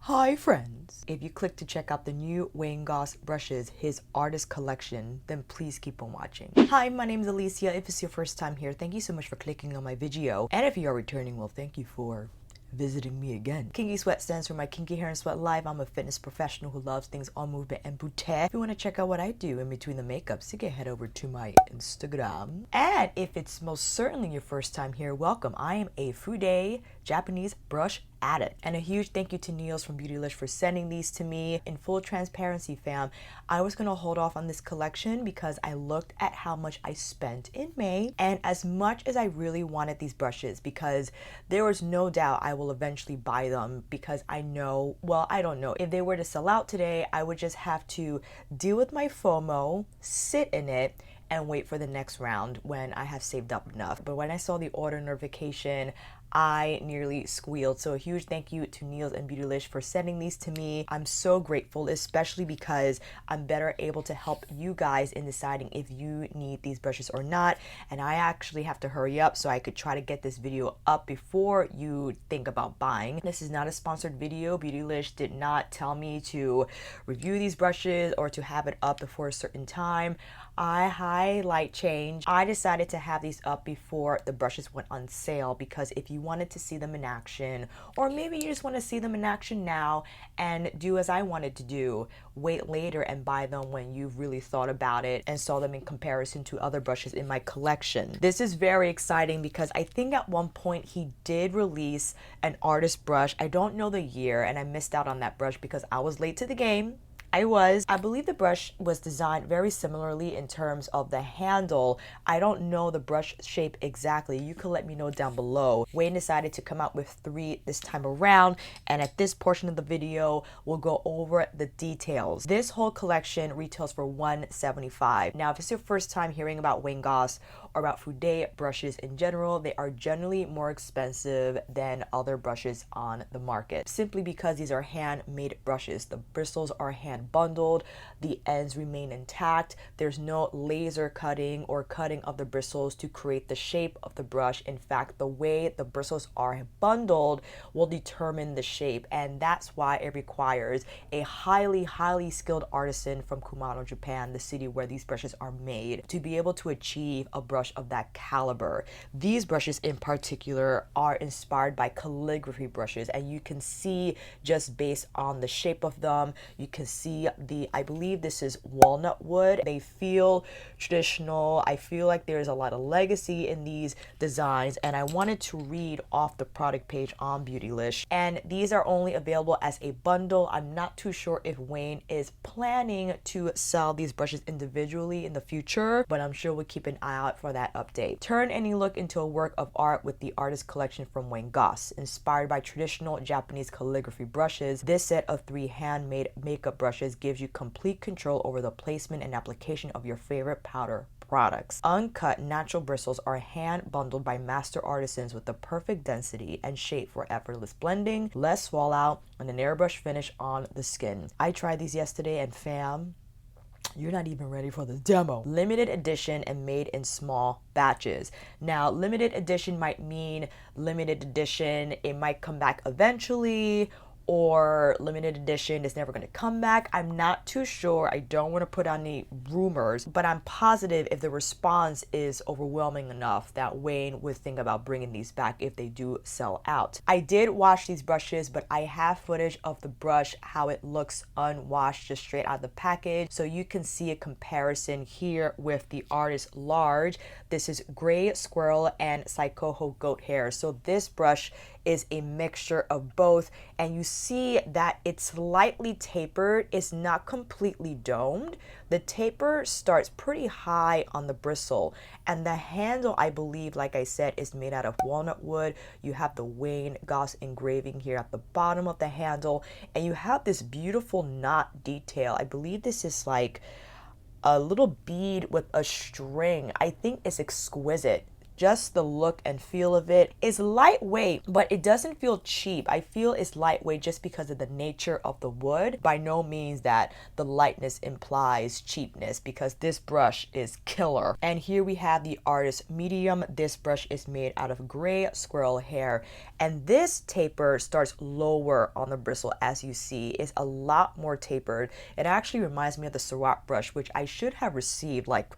Hi friends! If you click to check out the new Goss brushes, his artist collection, then please keep on watching. Hi, my name is Alicia. If it's your first time here, thank you so much for clicking on my video. And if you are returning, well, thank you for visiting me again. Kinky Sweat stands for my kinky hair and sweat life. I'm a fitness professional who loves things on movement and beauty. If you want to check out what I do in between the makeups, you can head over to my Instagram. And if it's most certainly your first time here, welcome. I am a Fude Japanese brush addict. And a huge thank you to Niels from Beautylish for sending these to me. In full transparency, fam, I was gonna hold off on this collection because I looked at how much I spent in May, and as much as I really wanted these brushes, because there was no doubt I will eventually buy them, because I know, well, I don't know, if they were to sell out today, I would just have to deal with my FOMO, sit in it, and wait for the next round when I have saved up enough. But when I saw the order notification, I nearly squealed. So a huge thank you to Niels and Beautylish for sending these to me. I'm so grateful, especially because I'm better able to help you guys in deciding if you need these brushes or not. And I actually have to hurry up so I could try to get this video up before you think about buying. This is not a sponsored video. Beautylish did not tell me to review these brushes or to have it up before a certain time. I highlight change. I decided to have these up before the brushes went on sale, because if you wanted to see them in action, or maybe you just want to see them in action now and do as I wanted to do, wait later and buy them when you've really thought about it and saw them in comparison to other brushes in my collection. This is very exciting because I think at one point he did release an artist brush. I don't know the year, and I missed out on that brush because I was late to the game. I believe the brush was designed very similarly in terms of the handle. I don't know the brush shape exactly. You can let me know down below. Wayne decided to come out with 3 this time around, and at this portion of the video, we'll go over the details. This whole collection retails for $175. Now, if it's your first time hearing about Goss or about Fude brushes in general, they are generally more expensive than other brushes on the market, simply because these are handmade brushes. The bristles are hand bundled, the ends remain intact. There's no laser cutting or cutting of the bristles to create the shape of the brush. In fact, the way the bristles are bundled will determine the shape, and that's why it requires a highly skilled artisan from Kumano, Japan, the city where these brushes are made, to be able to achieve a brush of that caliber. These brushes in particular are inspired by calligraphy brushes, and you can see just based on the shape of them, you can see I believe this is walnut wood. They feel traditional. I feel like there's a lot of legacy in these designs, and I wanted to read off the product page on Beautylish. And these are only available as a bundle. I'm not too sure if Wayne is planning to sell these brushes individually in the future, but I'm sure we'll keep an eye out for that update. Turn any look into a work of art with the artist collection from Goss. Inspired by traditional Japanese calligraphy brushes, this set of 3 handmade makeup brushes gives you complete control over the placement and application of your favorite powder products. Uncut natural bristles are hand bundled by master artisans with the perfect density and shape for effortless blending, less fallout, and an airbrush finish on the skin. I tried these yesterday, and fam, you're not even ready for the demo. Limited edition and made in small batches. Now, limited edition might mean limited edition, it might come back eventually, or limited edition is never going to come back. I'm not too sure. I don't want to put on any rumors, but I'm positive if the response is overwhelming enough that Wayne would think about bringing these back if they do sell out. I did wash these brushes, but I have footage of the brush, how it looks unwashed, just straight out of the package. So you can see a comparison here with the artist large. This is gray squirrel and xoxo goat hair. So this brush is a mixture of both, and you see that it's slightly tapered. It's not completely domed. The taper starts pretty high on the bristle, and the handle, I believe, like I said, is made out of walnut wood. You have the Goss engraving here at the bottom of the handle, and you have this beautiful knot detail. I believe this is like a little bead with a string. I think it's exquisite. just the look and feel of it is lightweight, but it doesn't feel cheap. I feel it's lightweight just because of the nature of the wood. By no means that the lightness implies cheapness, because this brush is killer. And here we have the artist medium. This brush is made out of gray squirrel hair, and this taper starts lower on the bristle. As you see, is a lot more tapered. It actually reminds me of the Swat brush, which I should have received like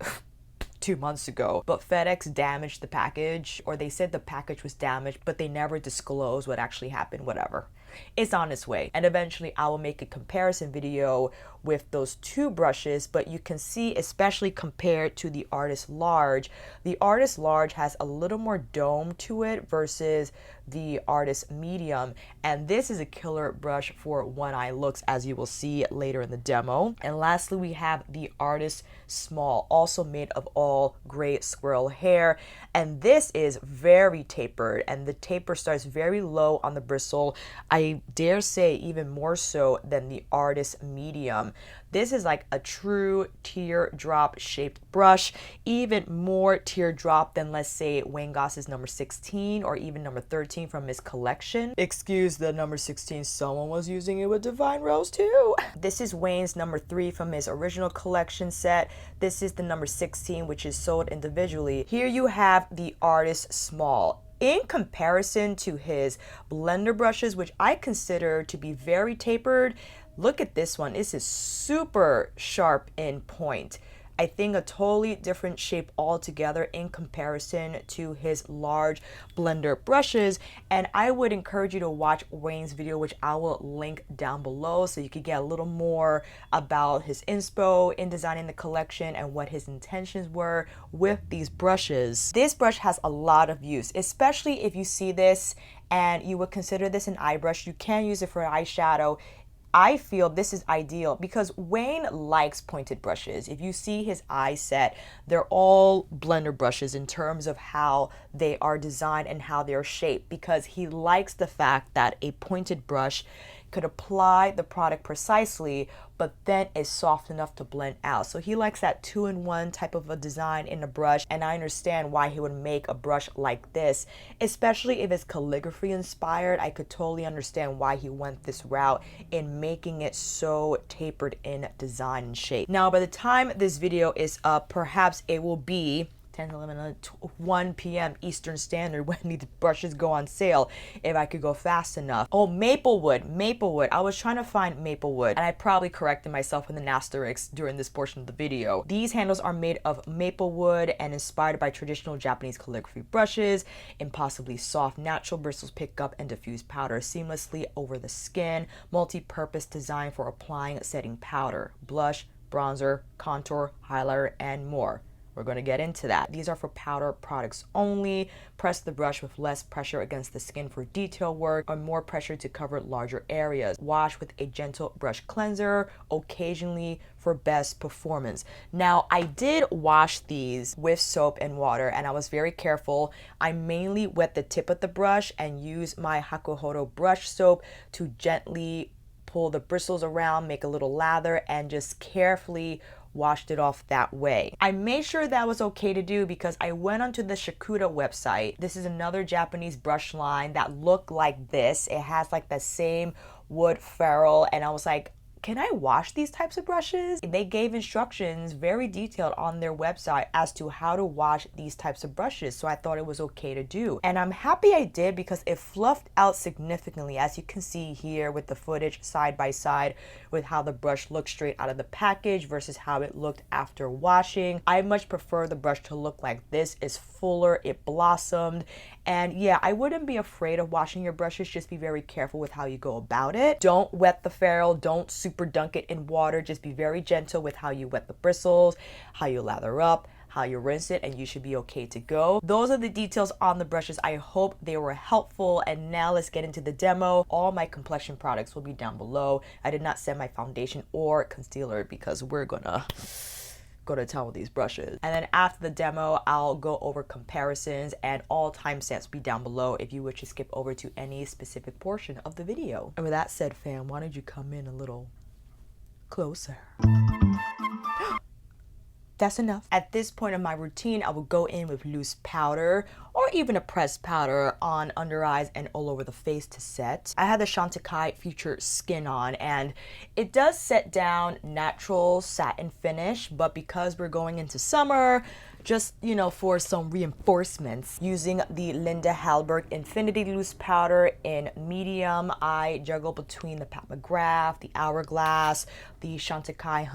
2 months ago, but FedEx damaged the package, or they said the package was damaged, but they never disclosed what actually happened. Whatever, it's on its way, and eventually I will make a comparison video with those two brushes. But you can see, especially compared to the Artist Large, the Artist Large has a little more dome to it versus the Artist Medium, and this is a killer brush for one eye looks, as you will see later in the demo. And lastly, we have the Artist Small, also made of all gray squirrel hair, and this is very tapered, and the taper starts very low on the bristle. I dare say even more so than the Artist Medium. This is like a true teardrop shaped brush, even more teardrop than, let's say, Wayne Goss's number 16 or even number 13 from his collection. Excuse the number 16, someone was using it with Divine Rose too. This is Wayne's number 3 from his original collection set. This is the number 16, which is sold individually. Here you have the Artist Small. In comparison to his blender brushes, which I consider to be very tapered, look at this one. This is super sharp in point. I think a totally different shape altogether in comparison to his large blender brushes. And I would encourage you to watch Wayne's video, which I will link down below, so you could get a little more about his inspo in designing the collection and what his intentions were with these brushes. This brush has a lot of use, especially if you see this and you would consider this an eye brush. You can use it for eyeshadow. I feel this is ideal because Wayne likes pointed brushes. If you see his eye set, they're all blender brushes in terms of how they are designed and how they're shaped, because he likes the fact that a pointed brush could apply the product precisely, but then is soft enough to blend out. So he likes that 2-in-1 type of a design in a brush, and I understand why he would make a brush like this, especially if it's calligraphy inspired. I could totally understand why he went this route in making it so tapered in design and shape. Now, by the time this video is up, perhaps it will be 10, 11, 1 p.m. Eastern Standard when these brushes go on sale, if I could go fast enough. Oh, Maplewood. I was trying to find Maplewood, and I probably corrected myself with an asterisk during this portion of the video. These handles are made of Maplewood and inspired by traditional Japanese calligraphy brushes. Impossibly soft, natural bristles pick up and diffuse powder seamlessly over the skin. Multi-purpose design for applying setting powder, blush, bronzer, contour, highlighter, and more. We're going to get into that. These are for powder products only. Press the brush with less pressure against the skin for detail work, or more pressure to cover larger areas. Wash with a gentle brush cleanser occasionally for best performance. Now, I did wash these with soap and water, and I was very careful. I mainly wet the tip of the brush and use my Hakuhodo brush soap to gently pull the bristles around, make a little lather, and just carefully washed it off that way. I made sure that was okay to do because I went onto the Shakuda website. This is another Japanese brush line that looked like this. It has like the same wood ferrule, and I was like, can I wash these types of brushes? They gave instructions very detailed on their website as to how to wash these types of brushes, so I thought it was okay to do. And I'm happy I did because it fluffed out significantly, as you can see here with the footage side by side with how the brush looked straight out of the package versus how it looked after washing. I much prefer the brush to look like this. It's fuller, it blossomed, and yeah, I wouldn't be afraid of washing your brushes. Just be very careful with how you go about it. Don't wet the ferrule, don't super dunk it in water. Just be very gentle with how you wet the bristles, how you lather up, how you rinse it, and you should be okay to go. Those are the details on the brushes. I hope they were helpful, and now let's get into the demo. All my complexion products will be down below. I did not send my foundation or concealer because we're gonna go to town with these brushes. And then after the demo, I'll go over comparisons, and all timestamps will be down below if you wish to skip over to any specific portion of the video. And with that said, fam, why don't you come in a little closer? That's enough. At this point in my routine, I will go in with loose powder or even a pressed powder on under eyes and all over the face to set. I had the Chantecaille Future Skin on, and it does set down natural satin finish, but because we're going into summer, just, you know, for some reinforcements, using the Linda Hallberg Infinity Loose Powder in medium, I juggle between the Pat McGrath, the Hourglass, the Chantecaille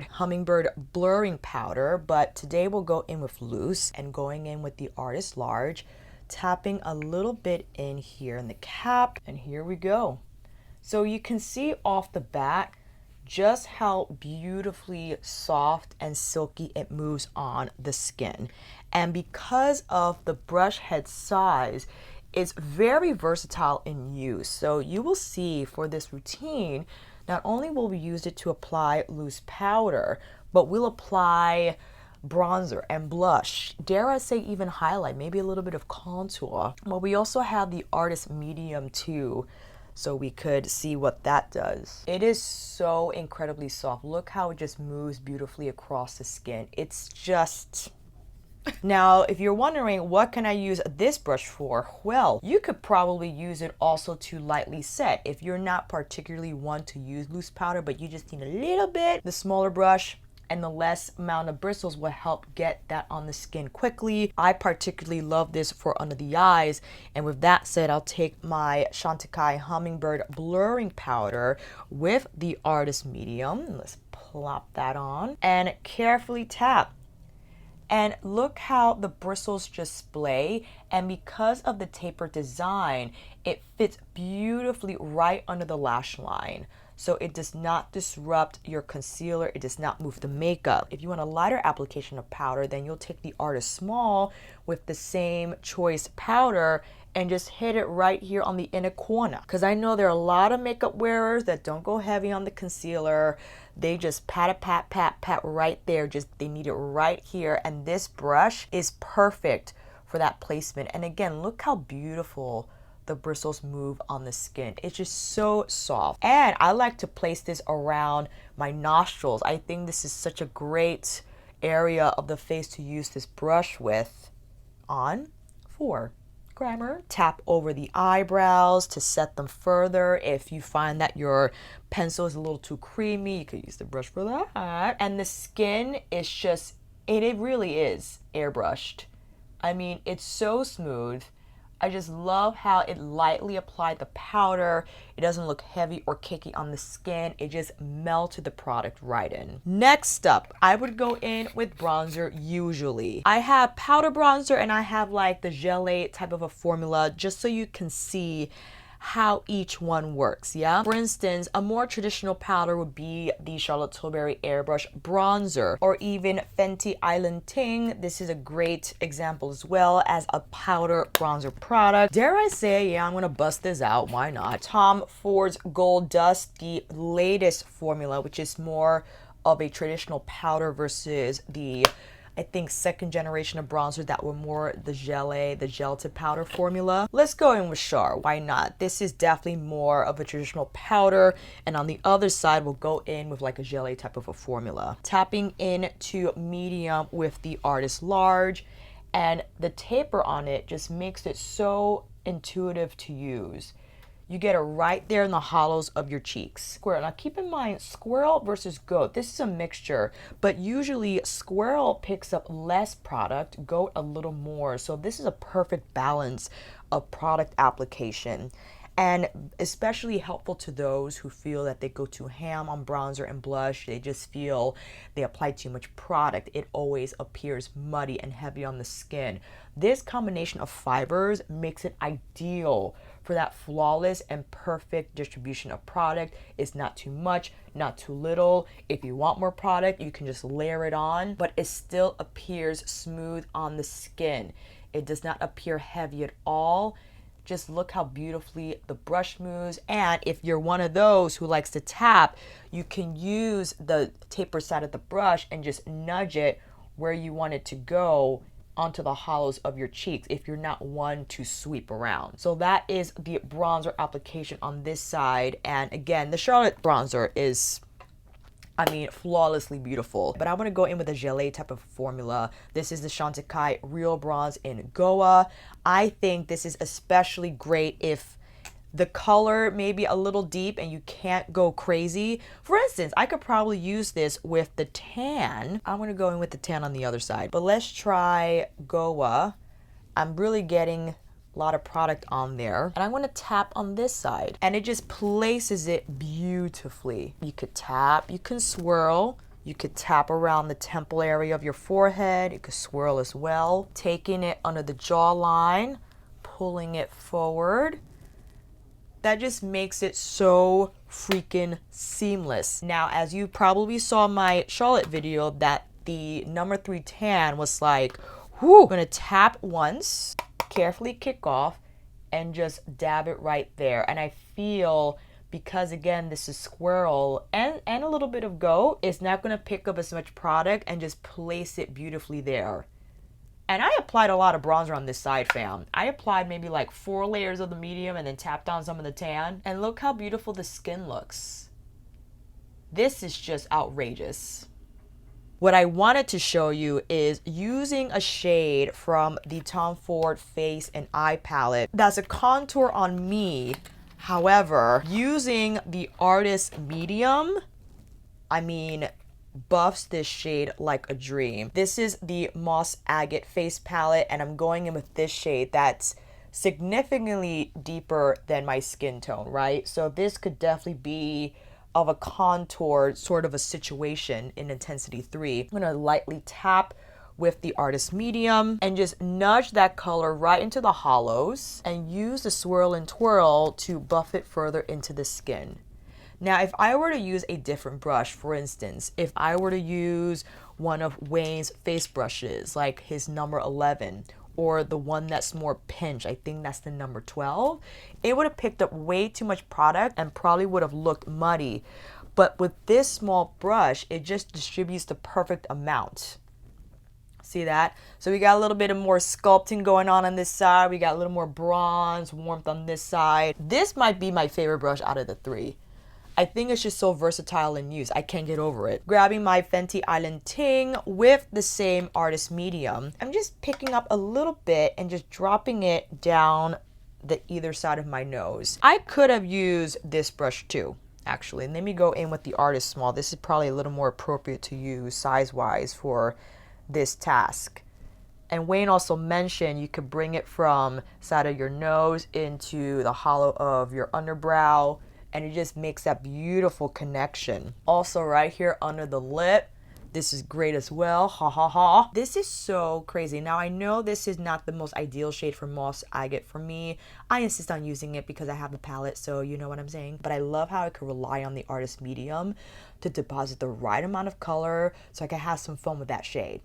Hummingbird Blurring Powder, but today we'll go in with loose and going in with the Artist Large, tapping a little bit in here in the cap, and here we go. So you can see off the bat just how beautifully soft and silky it moves on the skin. And because of the brush head size, it's very versatile in use. So you will see for this routine, not only will we use it to apply loose powder, but we'll apply bronzer and blush, dare I say even highlight, maybe a little bit of contour. But we also have the Artist Medium too, so we could see what that does. It is so incredibly soft. Look how it just moves beautifully across the skin. It's just... Now, if you're wondering, what can I use this brush for? Well, you could probably use it also to lightly set. If you're not particularly one to use loose powder, but you just need a little bit, the smaller brush and the less amount of bristles will help get that on the skin quickly. I particularly love this for under the eyes. And with that said, I'll take my Chantecaille Hummingbird Blurring Powder with the Artist Medium. Let's plop that on and carefully tap. And look how the bristles just splay, and because of the taper design, it fits beautifully right under the lash line. So it does not disrupt your concealer, it does not move the makeup. If you want a lighter application of powder, then you'll take the Artist Small with the same choice powder and just hit it right here on the inner corner. Because I know there are a lot of makeup wearers that don't go heavy on the concealer. They just pat, pat right there. They need it right here. And this brush is perfect for that placement. And again, look how beautiful the bristles move on the skin. It's just so soft. And I like to place this around my nostrils. I think this is such a great area of the face to use this brush with. On 4. Grammar. Tap over the eyebrows to set them further. If you find that your pencil is a little too creamy, you could use the brush for that. And the skin is just, it really is airbrushed. I mean, it's so smooth. I just love how it lightly applied the powder. It doesn't look heavy or cakey on the skin. It just melted the product right in. Next up, I would go in with bronzer usually. I have powder bronzer and I have like the gelée type of a formula just so you can see how each one works, yeah? For instance, a more traditional powder would be the Charlotte Tilbury Airbrush Bronzer or even Fenty Island Ting. This is a great example as well as a powder bronzer product. Dare I say, yeah, I'm gonna bust this out, why not? Tom Ford's Gold Dust, the latest formula, which is more of a traditional powder versus the I think second generation of bronzer that were more the gelée, the gel to powder formula. Let's go in with Char, why not? This is definitely more of a traditional powder, and on the other side we'll go in with like a gelée type of a formula. Tapping into medium with the Artist Large, and the taper on it just makes it so intuitive to use. You get it right there in the hollows of your cheeks. Squirrel. Now keep in mind, squirrel versus goat. This is a mixture, but usually squirrel picks up less product, goat a little more. So this is a perfect balance of product application, and especially helpful to those who feel that they go too ham on bronzer and blush. They just feel they apply too much product. It always appears muddy and heavy on the skin. This combination of fibers makes it ideal for that flawless and perfect distribution of product. It's not too much, not too little. If you want more product, you can just layer it on, but it still appears smooth on the skin. It does not appear heavy at all. Just look how beautifully the brush moves. And if you're one of those who likes to tap, you can use the taper side of the brush and just nudge it where you want it to go onto the hollows of your cheeks if you're not one to sweep around. So that is the bronzer application on this side. And again, the Charlotte bronzer is I mean, flawlessly beautiful. But I want to go in with a gelée type of formula. This is the Chantecaille Real Bronze in Goa. I think this is especially great if the color may be a little deep and you can't go crazy. For instance, I could probably use this with the tan. I'm going to go in with the tan on the other side. But let's try Goa. I'm really getting a lot of product on there. And I'm going to tap on this side. And it just places it beautifully. You could tap, you can swirl. You could tap around the temple area of your forehead. You could swirl as well. Taking it under the jawline, pulling it forward. That just makes it so freaking seamless. Now, as you probably saw my Charlotte video, that the number 3 tan was like, whoo, I'm gonna tap once, carefully kick off, and just dab it right there. And I feel, because again, this is squirrel and a little bit of goat, it's not gonna pick up as much product and just place it beautifully there. And I applied a lot of bronzer on this side, fam. I applied maybe like 4 layers of the medium and then tapped on some of the tan. And look how beautiful the skin looks. This is just outrageous. What I wanted to show you is using a shade from the Tom Ford Face and Eye Palette. That's a contour on me. However, using the artist medium, I mean, buffs this shade like a dream. This is the Moss Agate face palette, and I'm going in with this shade that's significantly deeper than my skin tone, right? So this could definitely be of a contour sort of a situation in intensity 3. I'm gonna lightly tap with the artist medium and just nudge that color right into the hollows and use the swirl and twirl to buff it further into the skin. Now, if I were to use a different brush, for instance, if I were to use one of Wayne's face brushes, like his number 11, or the one that's more pinch, I think that's the number 12, it would have picked up way too much product and probably would have looked muddy. But with this small brush, it just distributes the perfect amount. See that? So we got a little bit of more sculpting going on this side. We got a little more bronze, warmth on this side. This might be my favorite brush out of the 3. I think it's just so versatile in use. I can't get over it. Grabbing my Fenty Island Ting with the same artist medium. I'm just picking up a little bit and just dropping it down the either side of my nose. I could have used this brush too, actually. Let me go in with the artist small. This is probably a little more appropriate to use size-wise for this task. And Wayne also mentioned you could bring it from side of your nose into the hollow of your underbrow, and it just makes that beautiful connection. Also right here under the lip, this is great as well. Ha ha ha. This is so crazy. Now I know this is not the most ideal shade for Moss Agate for me. I insist on using it because I have a palette, so you know what I'm saying. But I love how I can rely on the artist medium to deposit the right amount of color so I can have some fun with that shade.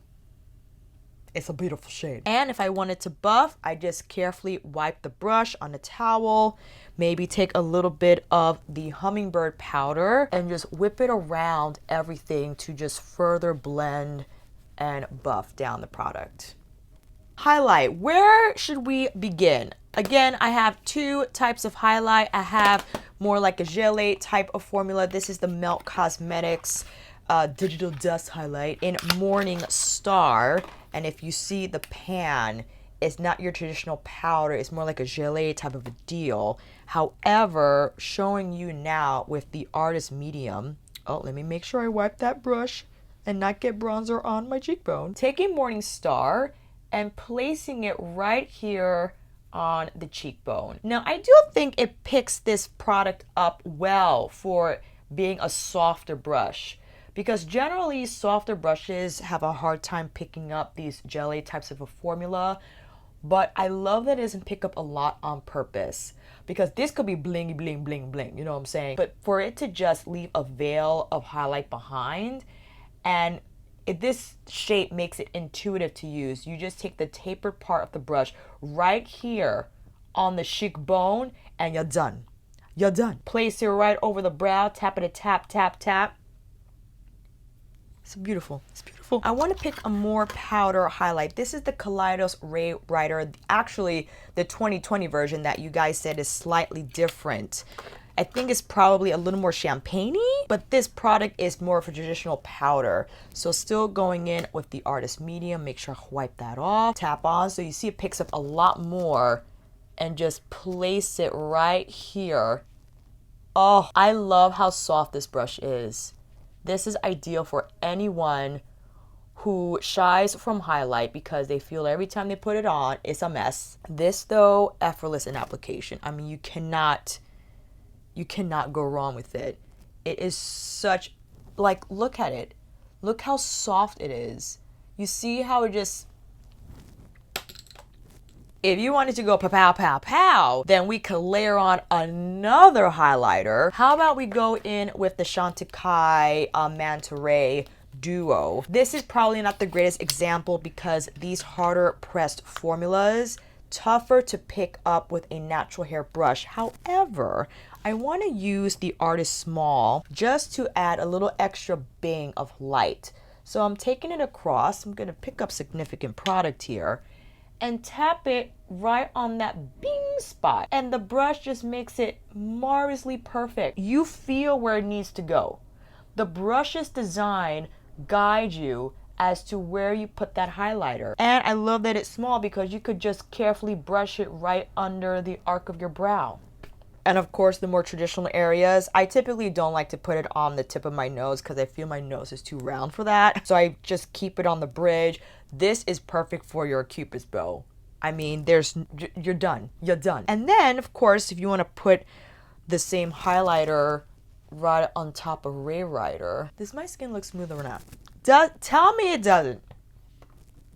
It's a beautiful shade. And if I wanted to buff, I just carefully wipe the brush on a towel, maybe take a little bit of the hummingbird powder and just whip it around everything to just further blend and buff down the product. Highlight, where should we begin? Again, I have 2 types of highlight. I have more like a gelée type of formula. This is the Melt Cosmetics Digital Dust Highlight in Morning Star. And if you see the pan, it's not your traditional powder. It's more like a gelée type of a deal. However, showing you now with the artist medium. Oh, let me make sure I wipe that brush and not get bronzer on my cheekbone. Taking Morning Star and placing it right here on the cheekbone. Now, I do think it picks this product up well for being a softer brush, because generally softer brushes have a hard time picking up these gelée types of a formula. But I love that it doesn't pick up a lot on purpose, because this could be blingy, bling, bling, bling, you know what I'm saying? But for it to just leave a veil of highlight behind, and this shape makes it intuitive to use. You just take the tapered part of the brush right here on the cheekbone and you're done. You're done. Place it right over the brow, tap it, tap, tap, tap. It's beautiful. It's beautiful. I want to pick a more powder highlight. This is the Kaleidos Ray Brighter, actually the 2020 version that you guys said is slightly different. I think it's probably a little more champagne-y, but this product is more of a traditional powder. So still going in with the Artist Medium, make sure I wipe that off, tap on, so you see it picks up a lot more, and just place it right here. Oh, I love how soft this brush is. This is ideal for anyone who shies from highlight because they feel every time they put it on, it's a mess. This though, effortless in application. I mean, you cannot go wrong with it. It is such, like, look at it. Look how soft it is. You see how it just, if you wanted to go pow, pow, pow, then we could layer on another highlighter. How about we go in with the Chantecaille Manta Ray Duo. This is probably not the greatest example because these harder pressed formulas, tougher to pick up with a natural hair brush. However, I want to use the Artist Small just to add a little extra bang of light. So I'm taking it across. I'm going to pick up significant product here and tap it right on that bing spot. And the brush just makes it marvelously perfect. You feel where it needs to go. The brush's design guides you as to where you put that highlighter. And I love that it's small because you could just carefully brush it right under the arc of your brow. And of course, the more traditional areas, I typically don't like to put it on the tip of my nose because I feel my nose is too round for that. So I just keep it on the bridge. This is perfect for your Cupid's bow. I mean, you're done. You're done. And then, of course, if you want to put the same highlighter right on top of Ray Rider. Does my skin look smooth or not? Tell me it doesn't.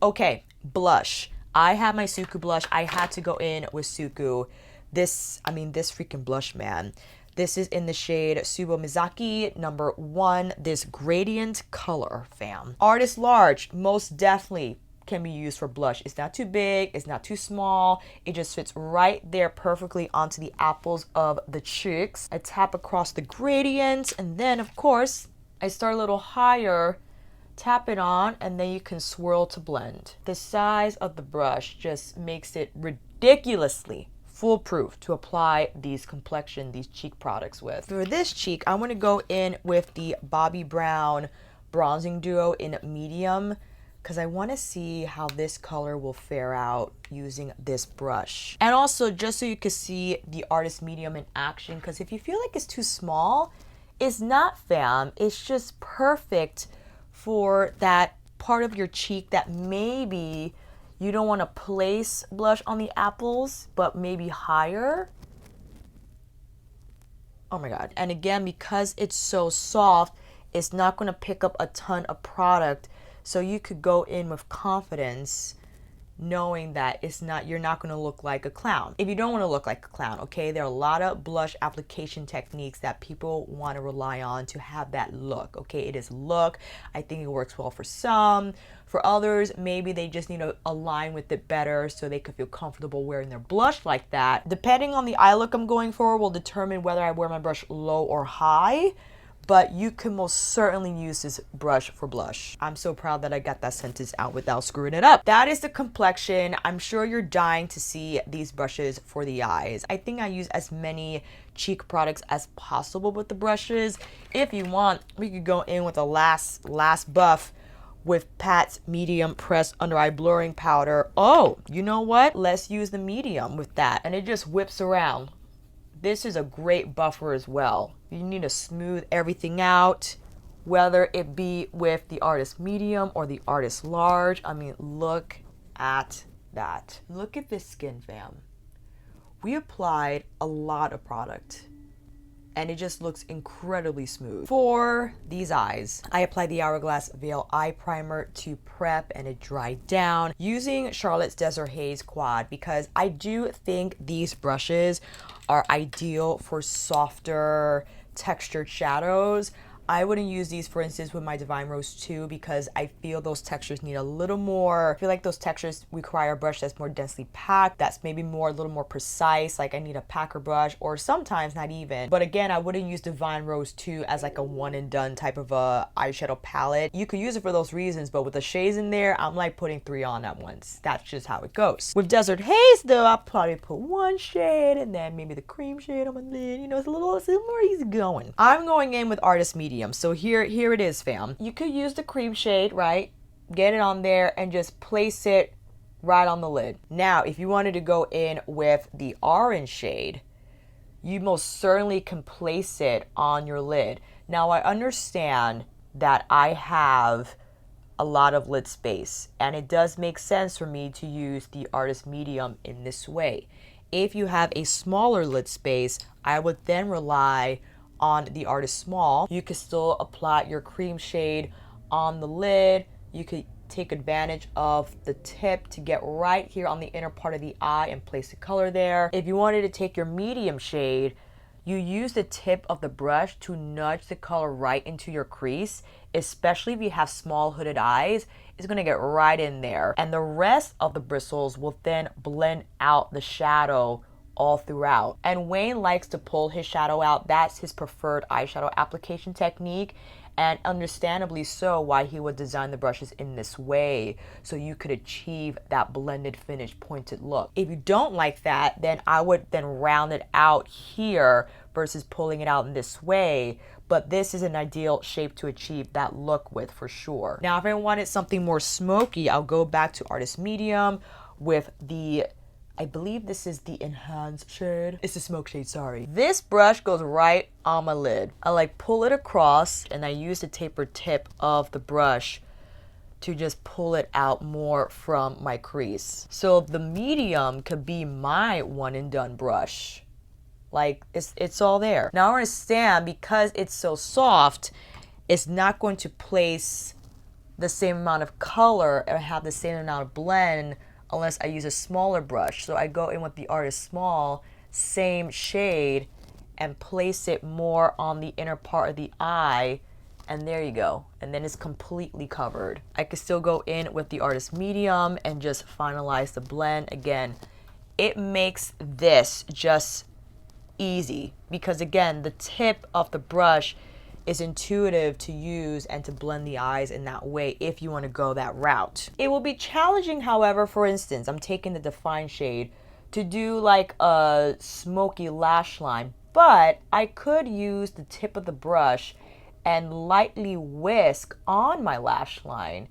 Okay, blush. I have my Suku blush. I had to go in with Suku. This freaking blush, man. This is in the shade Subo Mizaki number 1. This gradient color, fam. Artist Large, most definitely can be used for blush. It's not too big, it's not too small. It just fits right there perfectly onto the apples of the cheeks. I tap across the gradient, and then of course, I start a little higher, tap it on, and then you can swirl to blend. The size of the brush just makes it ridiculously foolproof to apply these cheek products with. For this cheek, I want to go in with the Bobbi Brown Bronzing Duo in medium because I want to see how this color will fare out using this brush. And also just so you can see the Artist Medium in action, because if you feel like it's too small, it's not, fam. It's just perfect for that part of your cheek that maybe you don't want to place blush on the apples, but maybe higher. Oh my God. And again, because it's so soft, it's not going to pick up a ton of product. So you could go in with confidence knowing that you're not going to look like a clown. If you don't want to look like a clown, okay, there are a lot of blush application techniques that people want to rely on to have that look, okay? It is look. I think it works well for some. For others, maybe they just need to align with it better so they could feel comfortable wearing their blush like that. Depending on the eye look I'm going for will determine whether I wear my brush low or high. But you can most certainly use this brush for blush. I'm so proud that I got that sentence out without screwing it up. That is the complexion. I'm sure you're dying to see these brushes for the eyes. I think I use as many cheek products as possible with the brushes. If you want, we could go in with a last buff with Pat's medium pressed under eye blurring powder. Oh, you know what? Let's use the medium with that. And it just whips around. This is a great buffer as well. You need to smooth everything out, whether it be with the Artist Medium or the Artist Large. I mean, look at that. Look at this skin, fam. We applied a lot of product and it just looks incredibly smooth. For these eyes, I applied the Hourglass Veil Eye Primer to prep and it dried down using Charlotte's Desert Haze Quad because I do think these brushes are ideal for softer textured shadows. I wouldn't use these, for instance, with my Divine Rose 2 because I feel those textures need a little more. I feel like those textures require a brush that's more densely packed, that's maybe a little more precise. Like I need a packer brush, or sometimes not even. But again, I wouldn't use Divine Rose 2 as like a one and done type of a eyeshadow palette. You could use it for those reasons, but with the shades in there, I'm like putting 3 on at once. That's just how it goes. With Desert Haze though, I'll probably put 1 shade and then maybe the cream shade on my lid. You know, it's a little more easy going. I'm going in with Artist Medium. So here it is, fam. You could use the cream shade, right? Get it on there and just place it right on the lid. Now, if you wanted to go in with the orange shade, you most certainly can place it on your lid. Now, I understand that I have a lot of lid space, and it does make sense for me to use the Artist Medium in this way. If you have a smaller lid space, I would then rely on the Artist Small. You could still apply your cream shade on the lid. You could take advantage of the tip to get right here on the inner part of the eye and place the color there. If you wanted to take your medium shade, you use the tip of the brush to nudge the color right into your crease, especially if you have small hooded eyes. It's going to get right in there, and the rest of the bristles will then blend out the shadow all throughout. And Wayne likes to pull his shadow out. That's his preferred eyeshadow application technique, and understandably so why he would design the brushes in this way, so you could achieve that blended finish pointed look. If you don't like that, then I would then round it out here versus pulling it out in this way. But this is an ideal shape to achieve that look with for sure. Now if I wanted something more smoky, I'll go back to Artist Medium with the, I believe this is the Enhanced shade. It's the smoke shade, sorry. This brush goes right on my lid. I like pull it across, and I use the tapered tip of the brush to just pull it out more from my crease. So the medium could be my one and done brush. Like it's all there. Now I understand, because it's so soft, it's not going to place the same amount of color or have the same amount of blend unless I use a smaller brush. So I go in with the Artist Small, same shade, and place it more on the inner part of the eye, and there you go. And then it's completely covered. I could still go in with the Artist Medium and just finalize the blend. Again, it makes this just easy because, again, the tip of the brush is intuitive to use and to blend the eyes in that way if you want to go that route. It will be challenging, however. For instance, I'm taking the Define shade to do like a smoky lash line, but I could use the tip of the brush and lightly whisk on my lash line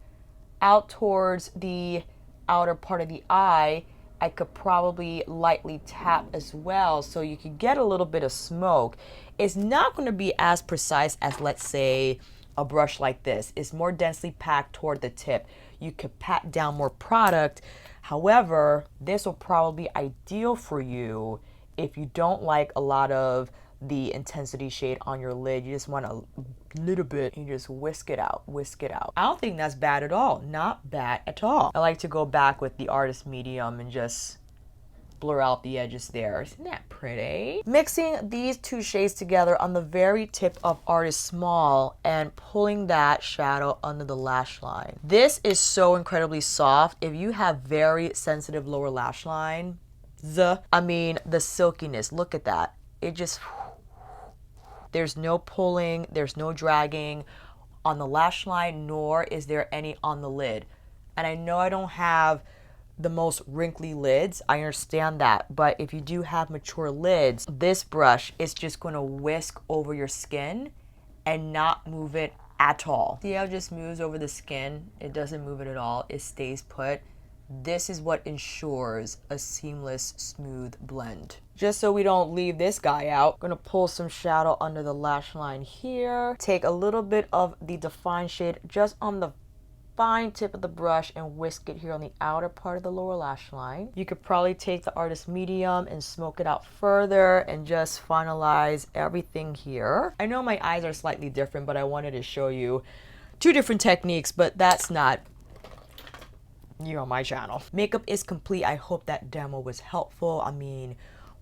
out towards the outer part of the eye. I could probably lightly tap as well, so you could get a little bit of smoke. It's not going to be as precise as, let's say, a brush like this. It's more densely packed toward the tip. You could pat down more product. However, this will probably be ideal for you if you don't like a lot of the intensity shade on your lid. You just want a little bit, you just whisk it out, whisk it out. I don't think that's bad at all. Not bad at all. I like to go back with the Artist Medium and just blur out the edges there. Isn't that pretty? Mixing these two shades together on the very tip of Artist Small and pulling that shadow under the lash line. This is so incredibly soft. If you have very sensitive lower lash line, I mean, the silkiness, look at that. It just, there's no pulling, there's no dragging on the lash line, nor is there any on the lid. And I know I don't have the most wrinkly lids, I understand that, but if you do have mature lids, this brush is just going to whisk over your skin and not move it at all. See how it just moves over the skin? It doesn't move it at all. It stays put. This is what ensures a seamless, smooth blend. Just so we don't leave this guy out, I'm gonna pull some shadow under the lash line here. Take a little bit of the Define shade just on the fine tip of the brush and whisk it here on the outer part of the lower lash line. You could probably take the Artist Medium and smoke it out further and just finalize everything here. I know my eyes are slightly different, but I wanted to show you two different techniques, but that's not, you know, my channel. Makeup is complete. I hope that demo was helpful. I mean,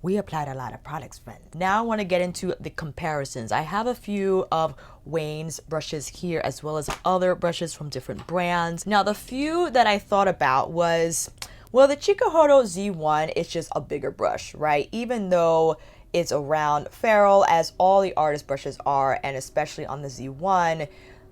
We applied a lot of products, friend. Now I want to get into the comparisons. I have a few of Wayne's brushes here as well as other brushes from different brands. Now the few that I thought about was, well, the Chikuhodo Z1 is just a bigger brush, right? Even though it's around ferrule as all the artist brushes are, and especially on the Z1,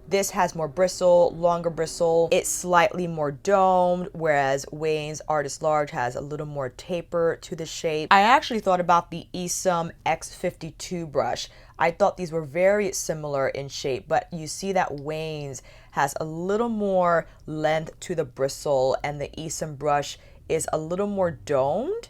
this has more bristle, longer bristle. It's slightly more domed, whereas Wayne's Artist Large has a little more taper to the shape. I actually thought about the Esom X52 brush. I thought these were very similar in shape, but you see that Wayne's has a little more length to the bristle and the Esom brush is a little more domed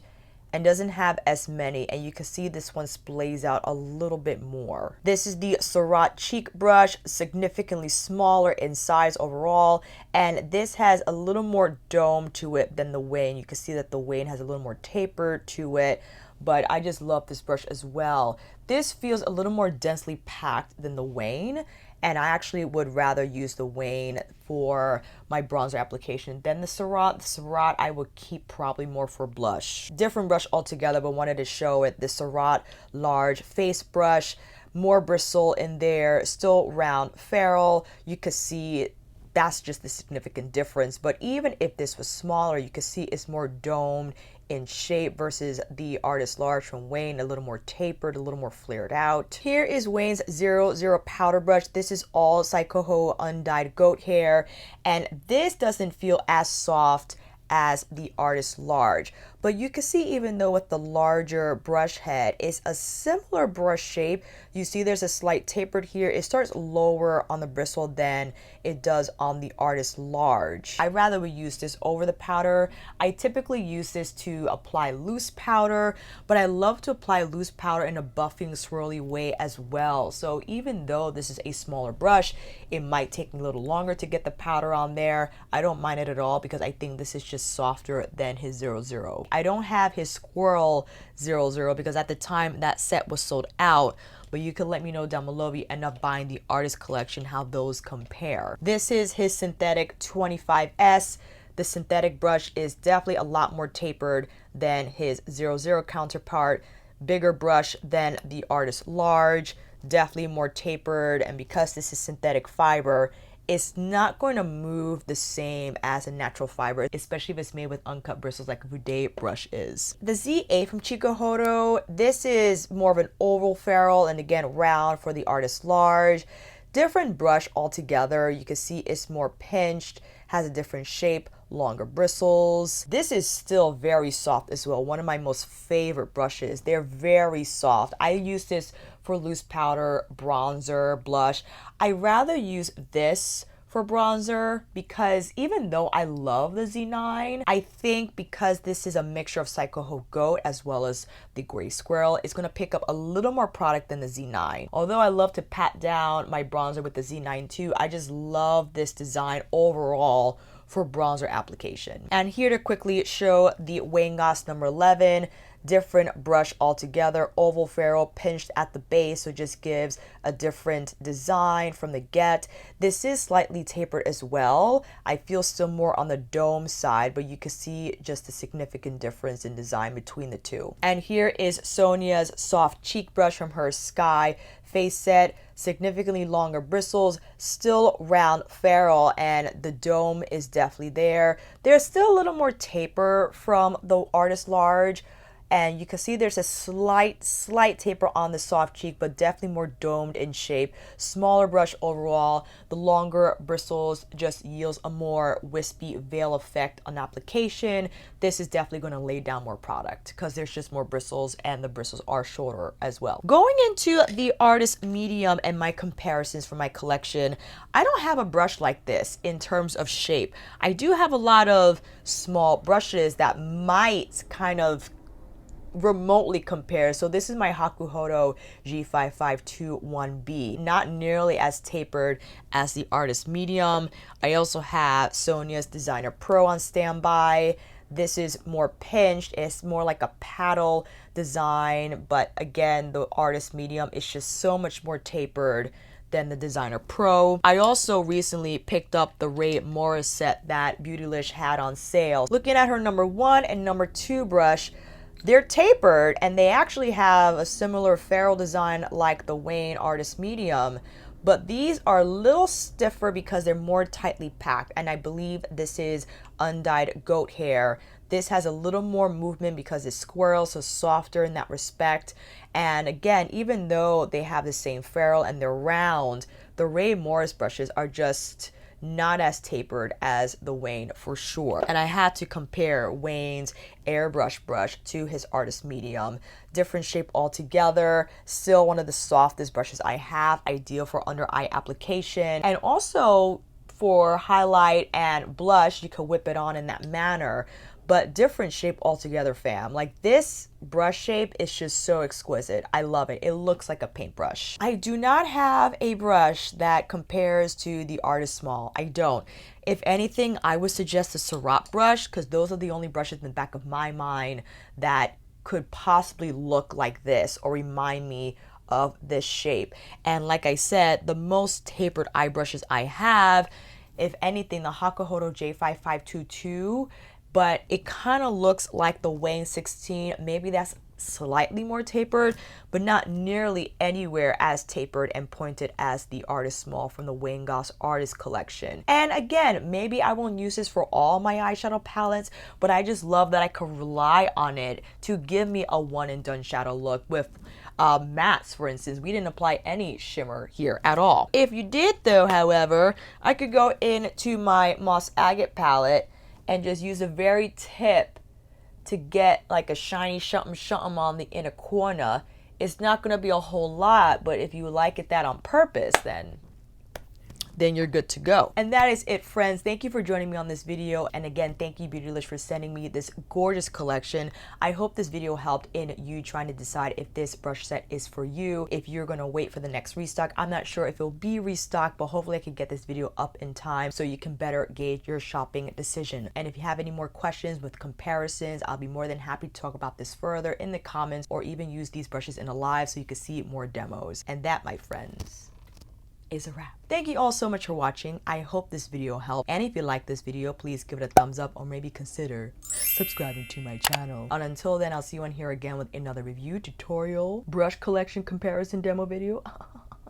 and doesn't have as many, and you can see this one splays out a little bit more. This is the Surratt cheek brush, significantly smaller in size overall, and this has a little more dome to it than the Wayne. You can see that the Wayne has a little more taper to it, but I just love this brush as well. This feels a little more densely packed than the Wayne, and I actually would rather use the Wayne for my bronzer application than the Surratt. The Surratt I would keep probably more for blush. Different brush altogether, but wanted to show it. The Surratt large face brush, more bristle in there, still round ferrule. You could see that's just the significant difference. But even if this was smaller, you can see it's more domed in shape versus the Artist Large from Wayne, a little more tapered, a little more flared out. Here is Wayne's 00 powder brush. This is all xoxo undyed goat hair, and this doesn't feel as soft as the Artist Large, but you can see even though with the larger brush head, it's a similar brush shape. You see there's a slight tapered here. It starts lower on the bristle than it does on the Artist Large. I rather would use this over the powder. I typically use this to apply loose powder, but I love to apply loose powder in a buffing swirly way as well. So even though this is a smaller brush, it might take me a little longer to get the powder on there. I don't mind it at all because I think this is just softer than his 00. I don't have his Squirrel 00 because at the time that set was sold out, but you can let me know down below if you end up buying the artist collection how those compare. This is his synthetic 25S. The synthetic brush is definitely a lot more tapered than his 00 counterpart, bigger brush than the Artist Large, definitely more tapered, and because this is synthetic fiber, it's not going to move the same as a natural fiber, especially if it's made with uncut bristles like a Voude brush is. The Z8 from Chikuhodo, this is more of an oval ferrule and again round for the Artist Large. Different brush altogether. You can see it's more pinched, has a different shape, longer bristles. This is still very soft as well. One of my most favorite brushes. They're very soft. I use this for loose powder, bronzer, blush. I rather use this for bronzer because even though I love the Z9, I think because this is a mixture of xoxo goat as well as the gray squirrel, it's going to pick up a little more product than the Z9. Although I love to pat down my bronzer with the Z9 too, I just love this design overall for bronzer application. And here to quickly show the Wayne Goss number 11, different brush altogether, oval ferrule pinched at the base, so it just gives a different design from the get. This is slightly tapered as well. I feel still more on the dome side, but you can see just a significant difference in design between the two. And here is Sonia's soft cheek brush from her Sky face set, significantly longer bristles, still round ferrule, and the dome is definitely there. There's still a little more taper from the Artist Large, and you can see there's a slight taper on the soft cheek, but definitely more domed in shape. Smaller brush overall. The longer bristles just yields a more wispy veil effect on application. This is definitely going to lay down more product because there's just more bristles and the bristles are shorter as well. Going into the Artist Medium and my comparisons for my collection, I don't have a brush like this in terms of shape. I do have a lot of small brushes that might kind of remotely compare. So this is my Hakuhodo G5521B, not nearly as tapered as the Artist Medium. I also have Sonia's Designer Pro on standby. This is more pinched. It's more like a paddle design, but again, the Artist Medium is just so much more tapered than the Designer Pro. I also recently picked up the Ray Morris set that Beautylish had on sale. Looking at her number 1 and number 2 brush, They're tapered and they actually have a similar ferrule design like the Wayne Artist Medium, but these are a little stiffer because they're more tightly packed, and I believe this is undyed goat hair. This has a little more movement because it's squirrel, so softer in that respect. And again, even though they have the same ferrule and they're round, the Ray Morris brushes are just not as tapered as the Wayne for sure. And I had to compare Wayne's airbrush brush to his Artist Medium. Different shape altogether, still one of the softest brushes I have, ideal for under eye application. And also for highlight and blush, you could whip it on in that manner. But different shape altogether, fam. Like, this brush shape is just so exquisite. I love it. It looks like a paintbrush. I do not have a brush that compares to the Artist Small. I don't. If anything, I would suggest the Ciroc brush, because those are the only brushes in the back of my mind that could possibly look like this or remind me of this shape. And like I said, the most tapered eye brushes I have, if anything, the Hakuhodo J5522, but it kind of looks like the Wayne 16. Maybe that's slightly more tapered, but not nearly anywhere as tapered and pointed as the Artist Small from the Wayne Goss Artist Collection. And again, maybe I won't use this for all my eyeshadow palettes, but I just love that I could rely on it to give me a one and done shadow look. With mattes, for instance, we didn't apply any shimmer here at all. If you did though, however, I could go into my Moss Agate palette and just use a very tip to get like a shiny something on the inner corner. It's not going to be a whole lot, but if you like it that on purpose, then you're good to go. And that is it, friends. Thank you for joining me on this video. And again, thank you, Beautylish, for sending me this gorgeous collection. I hope this video helped in you trying to decide if this brush set is for you, if you're going to wait for the next restock. I'm not sure if it'll be restocked, but hopefully I can get this video up in time so you can better gauge your shopping decision. And if you have any more questions with comparisons, I'll be more than happy to talk about this further in the comments, or even use these brushes in a live so you can see more demos. And that, my friends, is a wrap. Thank you all so much for watching. I hope this video helped. And if you like this video, please give it a thumbs up, or maybe consider subscribing to my channel. And until then, I'll see you on here again with another review, tutorial, brush collection comparison demo video.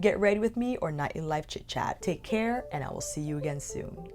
Get ready with me or nightly life chit chat. Take care, and I will see you again soon.